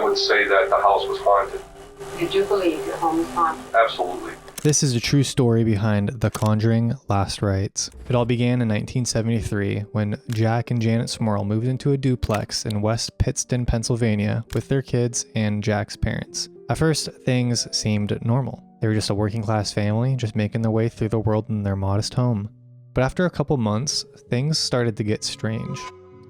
would say that the house was haunted. You do believe your home is haunted? Absolutely. This is a true story behind The Conjuring Last Rites. It all began in 1973 when Jack and Janet Smurl moved into a duplex in West Pittston, Pennsylvania with their kids and Jack's parents. At first, things seemed normal. They were just a working class family, just making their way through the world in their modest home. But after a couple months, things started to get strange.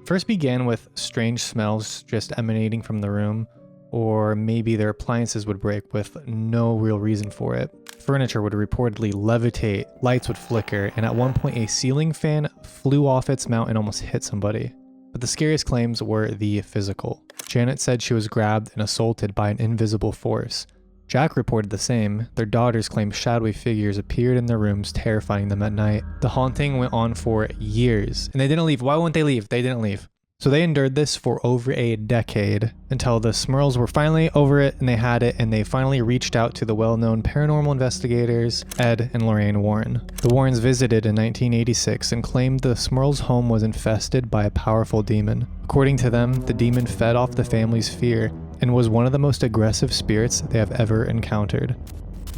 First began with strange smells just emanating from the room, or maybe their appliances would break with no real reason for it. Furniture would reportedly levitate, lights would flicker, and at one point a ceiling fan flew off its mount and almost hit somebody. But the scariest claims were the physical. Janet said she was grabbed and assaulted by an invisible force. Jack reported the same. Their daughters claimed shadowy figures appeared in their rooms, terrifying them at night. The haunting went on for years, and they didn't leave. Why wouldn't they leave? They didn't leave. So they endured this for over a decade until the Smurls were finally over it and they had it, and they finally reached out to the well-known paranormal investigators Ed and Lorraine Warren. The Warrens visited in 1986 and claimed the Smurls' home was infested by a powerful demon. According to them, the demon fed off the family's fear and was one of the most aggressive spirits they have ever encountered.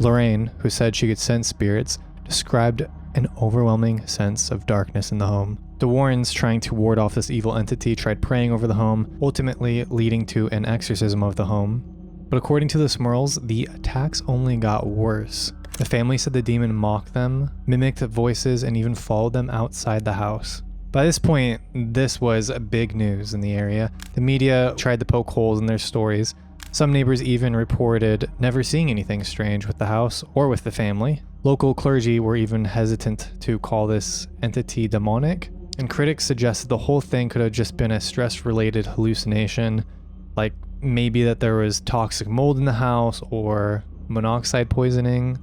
Lorraine, who said she could sense spirits, described an overwhelming sense of darkness in the home. The Warrens, trying to ward off this evil entity, tried praying over the home, ultimately leading to an exorcism of the home. But according to the Smurls, the attacks only got worse. The family said the demon mocked them, mimicked voices, and even followed them outside the house. By this point, this was big news in the area. The media tried to poke holes in their stories. Some neighbors even reported never seeing anything strange with the house or with the family. Local clergy were even hesitant to call this entity demonic, and critics suggested the whole thing could have just been a stress-related hallucination, like maybe that there was toxic mold in the house or monoxide poisoning.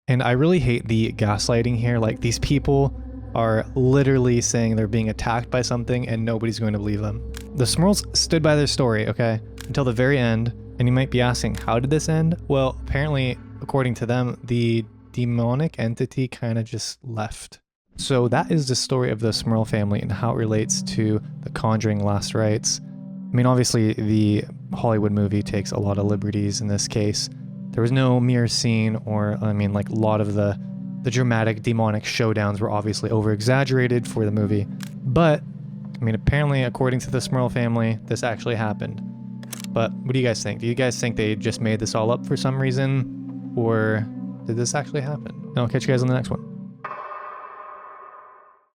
And I really hate the gaslighting here. Like, these people are literally saying they're being attacked by something and nobody's going to believe them. The Smurls stood by their story, okay, until the very end. And you might be asking, how did this end? Well, apparently, according to them, the demonic entity kind of just left. So that is the story of the Smurl family and how it relates to The Conjuring Last Rites. I mean, obviously, the Hollywood movie takes a lot of liberties in this case. There was no mirror scene, or, I mean, like, a lot of the dramatic demonic showdowns were obviously over-exaggerated for the movie. But, I mean, apparently, according to the Smurl family, this actually happened. But what do you guys think? Do you guys think they just made this all up for some reason? Or did this actually happen? And I'll catch you guys on the next one.